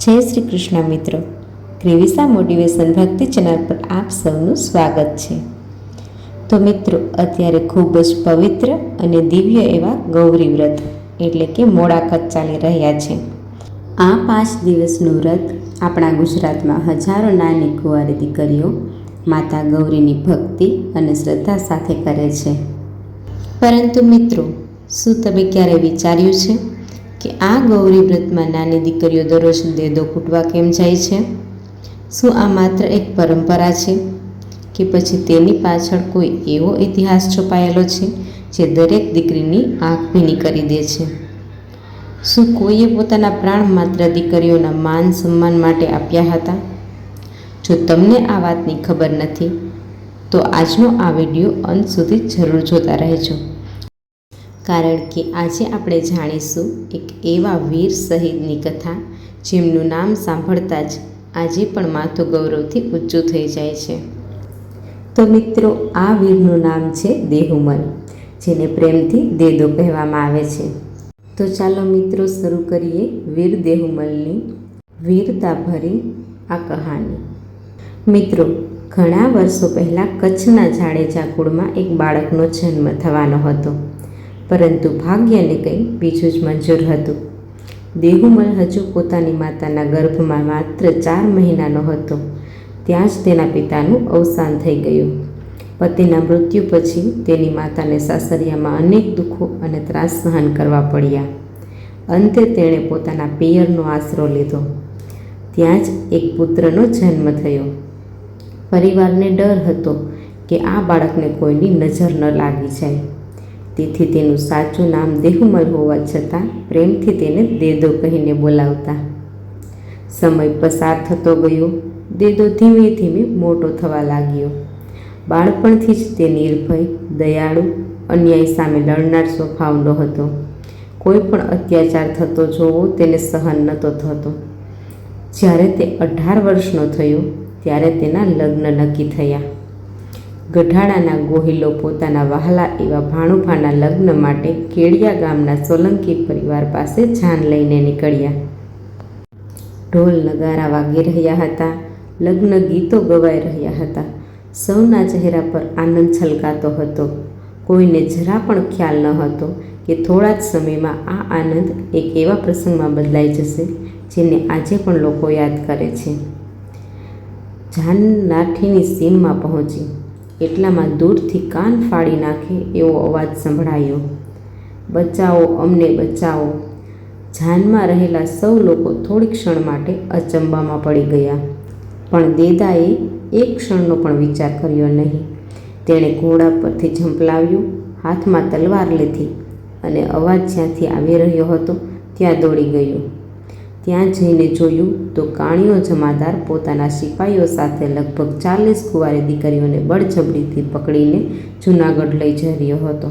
જય શ્રી કૃષ્ણ મિત્રો, ક્રિવિસા મોટિવેશન ભક્તિ ચેનલ પર આપ સૌનું સ્વાગત છે. તો મિત્રો, અત્યારે ખૂબ જ પવિત્ર અને દિવ્ય એવા ગૌરી વ્રત એટલે કે મોડાકત ચાલી રહ્યા છે. આ 5 દિવસનું વ્રત આપણા ગુજરાતમાં હજારો નાની કુંવારી દીકરીઓ માતા ગૌરીની ભક્તિ અને શ્રદ્ધા સાથે કરે છે. પરંતુ મિત્રો, શું તમે ક્યારે વિચાર્યું છે કે આ ગૌરી વ્રતમાં નાની દીકરીઓ દરરોજ દેદો કૂટવા કેમ જાય છે? શું આ માત્ર એક પરંપરા છે કે પછી તેની પાછળ કોઈ એવો ઇતિહાસ છુપાયેલો છે જે દરેક દીકરીની આંખ ભીની કરી દે છે? શું કોઈએ પોતાના પ્રાણ માત્ર દીકરીઓના માન સન્માન માટે આપ્યા હતા? જો તમને આ વાતની ખબર નથી તો આજનો આ વિડીયો અંત સુધી જરૂર જોતા રહેજો, કારણ કે આજે આપણે જાણીશું એક એવા વીર શહીદની કથા જેમનું નામ સાંભળતા જ આજે પણ માથું ગૌરવથી ઊંચું થઈ જાય છે. તો મિત્રો, આ વીરનું નામ છે દેહુમલ, જેને પ્રેમથી દેદો કહેવામાં આવે છે. તો ચાલો મિત્રો, શરૂ કરીએ વીર દેહુમલની વીરતાભરી આ કહાની. મિત્રો, ઘણા વર્ષો પહેલાં કચ્છના જાડેજા કુળમાં એક બાળકનો જન્મ થવાનો હતો, પરંતુ ભાગ્યને કંઈ બીજું જ મંજૂર હતું. દેહુમલ હજુ પોતાની માતાના ગર્ભમાં માત્ર 4 મહિનાનો હતો ત્યાં જ તેના પિતાનું અવસાન થઈ ગયું. પતિના મૃત્યુ પછી તેની માતાને સાસરિયામાં અનેક દુઃખો અને ત્રાસ સહન કરવા પડ્યા. અંતે તેણે પોતાના પિયરનો આશરો લીધો. ત્યાં જ એક પુત્રનો જન્મ થયો. પરિવારને ડર હતો કે આ બાળકને કોઈની નજર ન લાગી જાય, તેથી તેનું સાચું નામ દેહુમલ હોવા છતાં પ્રેમથી તેને દેદો કહીને બોલાવતા. સમય પસાર થતો ગયો. દેદો ધીમે ધીમે મોટો થવા લાગ્યો. બાળપણથી જ તે નિર્ભય, દયાળુ, અન્યાય સામે લડનાર સ્વભાવનો હતો. કોઈ પણ અત્યાચાર થતો જોવો તેને સહન નહોતો થતો. જ્યારે તે 18 વર્ષનો થયો ત્યારે તેના લગ્ન નક્કી થયા. ગઢાળાના ગોહિલો પોતાના વહાલા એવા ભાણુભાના લગ્ન માટે કેડિયા ગામના સોલંકી પરિવાર પાસે જાન લઈને નીકળ્યા. ઢોલ નગારા વાગી રહ્યા હતા, લગ્ન ગીતો ગવાઈ રહ્યા હતા. સૌના ચહેરા પર આનંદ છલકાતો હતો. કોઈને જરા પણ ખ્યાલ ન હતો કે થોડા જ સમયમાં આ આનંદ એક એવા પ્રસંગમાં બદલાઈ જશે જેને આજે પણ લોકો યાદ કરે છે. જાન લાઠીની સીમમાં પહોંચી એટલામાં દૂરથી કાન ફાડી નાખે એવો અવાજ સંભળાયો, બચાવો, અમને બચાવો! જાનમાં રહેલા સૌ લોકો થોડી ક્ષણ માટે અચંબામાં પડી ગયા, પણ દેદાએ એક ક્ષણનો પણ વિચાર કર્યો નહીં. તેણે ઘોડા પરથી ઝંપલાવ્યું, હાથમાં તલવાર લીધી અને અવાજ જ્યાંથી આવી રહ્યો હતો ત્યાં દોડી ગયો. ત્યાં જઈને જોયું તો કાણિયો જમાદાર પોતાના સિપાઈઓ સાથે લગભગ 40 કુંવારી દીકરીઓને બળજબરીથી પકડીને જૂનાગઢ લઈ જઈ રહ્યો હતો.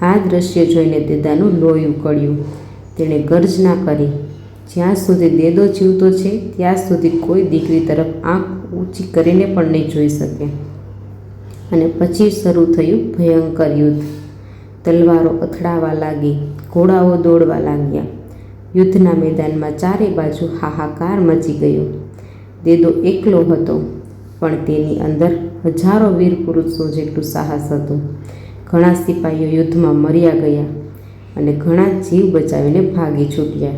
આ દ્રશ્ય જોઈને દેદાનું લોહી ઉકળ્યું. તેણે ગર્જના કરી, જ્યાં સુધી દેદો જીવતો છે ત્યાં સુધી કોઈ દીકરી તરફ આંખ ઊંચી કરીને પણ નહીં જોઈ શકે. અને પછી શરૂ થયું ભયંકર યુદ્ધ. તલવારો અથડાવા લાગી, ઘોડાઓ દોડવા લાગ્યા. યુદ્ધના મેદાનમાં ચારે બાજુ હાહાકાર મચી ગયો. દેદો એકલો હતો, પણ તેની અંદર હજારો વીર પુરુષો જેટલું સાહસ હતું. ઘણા સિપાહીઓ યુદ્ધમાં મર્યા ગયા અને ઘણા જીવ બચાવીને ભાગી છૂટ્યા.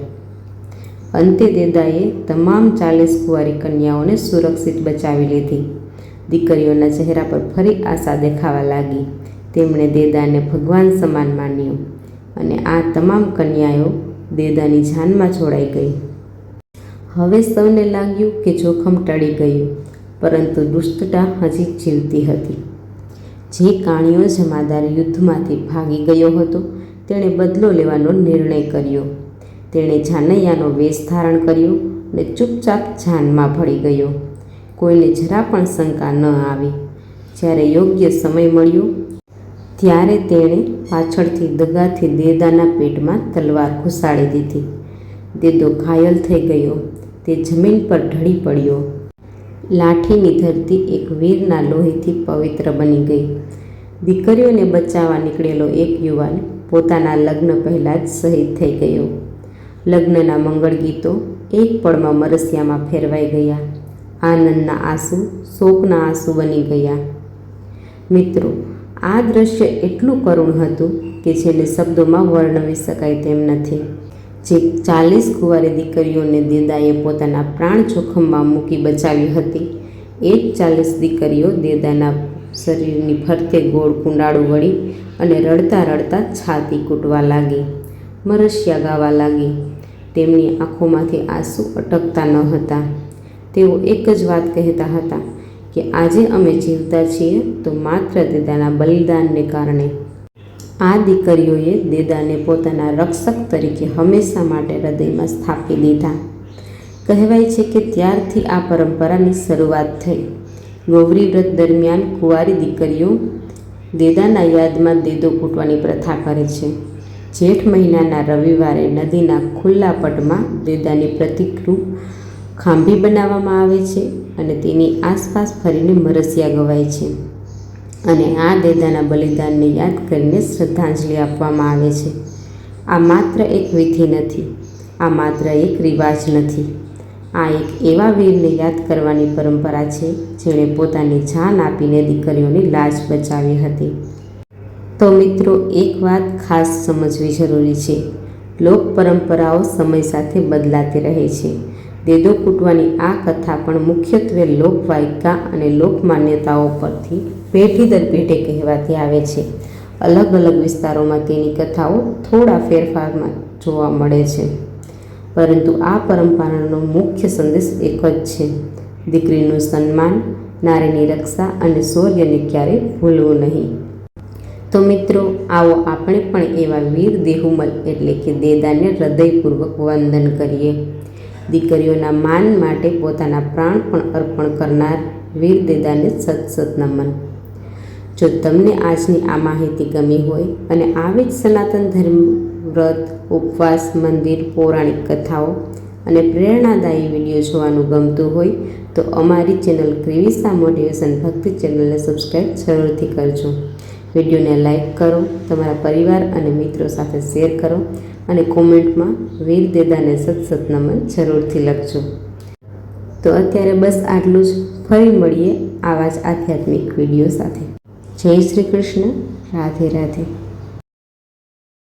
અંતે દેદાએ તમામ 40 કુંવારી કન્યાઓને સુરક્ષિત બચાવી લીધી. દીકરીઓના ચહેરા પર ફરી આશા દેખાવા લાગી. તેમણે દેદાને ભગવાન સમાન માન્યો અને આ તમામ કન્યાઓ દેદાની જાનમાં જોડાઈ ગઈ. હવે સૌને લાગ્યું કે જોખમ ટળી ગયું, પરંતુ દુષ્ટતા હજી જીવતી હતી. જે કાણિયો જમાદાર યુદ્ધમાંથી ભાગી ગયો હતો તેણે બદલો લેવાનો નિર્ણય કર્યો. તેણે જાનૈયાનો વેશ ધારણ કર્યો અને ચૂપચાપ જાનમાં ભળી ગયો. કોઈને જરા પણ શંકા ન આવી. જ્યારે યોગ્ય સમય મળ્યો ત્યારે તેણે પાછળથી દગાથી દેદાના પેટમાં તલવાર ઘુસાડી દીધી. દેદો ઘાયલ થઈ ગયો. તે જમીન પર ઢળી પડ્યો. લાઠીની ધરતી એક વીરના લોહીથી પવિત્ર બની ગઈ. દીકરીઓને બચાવવા નીકળેલો એક યુવાન પોતાના લગ્ન પહેલાં જ શહીદ થઈ ગયો. લગ્નના મંગળ ગીતો, એક પળમાં મરસિયામાં ફેરવાઈ ગયા. આનંદના આંસુ શોકના આંસુ બની ગયા. મિત્રો, આ દ્રશ્ય એટલું કરુણ હતું કે જેને શબ્દોમાં વર્ણવી શકાય તેમ નથી. જે 40 કુંવારી દીકરીઓને દેદાએ પોતાના પ્રાણ જોખમમાં મૂકી બચાવી હતી, એ જ 40 દીકરીઓ દેદાના શરીરની ફરતે ગોળ કુંડાળું વળી અને રડતા રડતા છાતી કૂટવા લાગી, મરસિયા ગાવા લાગી. તેમની આંખોમાંથી આંસુ અટકતા ન હતા. તેઓ એક જ વાત કહેતા હતા કે આજે અમે જીવતા છીએ તો માત્ર દેદાના બલિદાનને કારણે. આ દીકરીઓએ દેદાને પોતાના રક્ષક તરીકે હંમેશા માટે હૃદયમાં સ્થાપી દીધા. કહેવાય છે કે ત્યારથી આ પરંપરાની શરૂઆત થઈ. ગૌરી વ્રત દરમિયાન કુંવારી દીકરીઓ દેદાના યાદમાં દેદો કૂટવાની પ્રથા કરે છે. જેઠ મહિનાના રવિવારે નદીના ખુલ્લા પટમાં દેદાની પ્રતિકરૂપ ખાંભી બનાવવામાં આવે છે અને તેની આસપાસ ફરીને મરસિયા ગવાય છે અને આ દેદાના બલિદાનને યાદ કરીને શ્રદ્ધાંજલિ આપવામાં આવે છે. આ માત્ર એક વિધિ નથી, આ માત્ર એક રિવાજ નથી. આ એક એવા વીરને યાદ કરવાની પરંપરા છે જેણે પોતાની જાન આપીને દીકરીઓની લાજ બચાવી હતી. તો મિત્રો, એક વાત ખાસ સમજવી જરૂરી છે. લોક પરંપરાઓ સમય સાથે બદલાતી રહે છે. દેદો કૂટવાની આ કથા પણ મુખ્યત્વે લોકવાયકા અને લોકમાન્યતાઓ પરથી પેઢી દર પેઢી કહેવાતી આવે છે. અલગ અલગ વિસ્તારોમાં તેની કથાઓ થોડા ફેરફારમાં જોવા મળે છે, પરંતુ આ પરંપરાનો મુખ્ય સંદેશ એક જ છે: દીકરીનું સન્માન, નારીની રક્ષા અને શૌર્યને ક્યારેય ભૂલવું નહીં. તો મિત્રો, આવો આપણે પણ એવા વીર દેહુમલ એટલે કે દેદાને હૃદયપૂર્વક વંદન કરીએ. દીકરીઓના માન માટે પોતાના પ્રાણ પણ અર્પણ કરનાર વીર દેદાને સત સત નમન. જો તમને આજની આ માહિતી ગમી હોય અને આવી જ સનાતન ધર્મ, વ્રત, ઉપવાસ, મંદિર, પૌરાણિક કથાઓ અને પ્રેરણાદાયી વિડીયો જોવાનું ગમતું હોય તો અમારી ચેનલ ક્રિવિસા મોટિવેશન ભક્તિ ચેનલને સબસ્ક્રાઈબ જરૂરથી કરજો. વિડીયોને લાઈક કરો, તમારા પરિવાર અને મિત્રો સાથે શેર કરો અને કોમેન્ટમાં વીર દેદાને સત સત નમન જરૂરથી લખજો. તો અત્યારે બસ આટલું જ. ફરી મળીએ આવા જ આધ્યાત્મિક વિડીયો સાથે. જય શ્રી કૃષ્ણ. રાધે રાધે.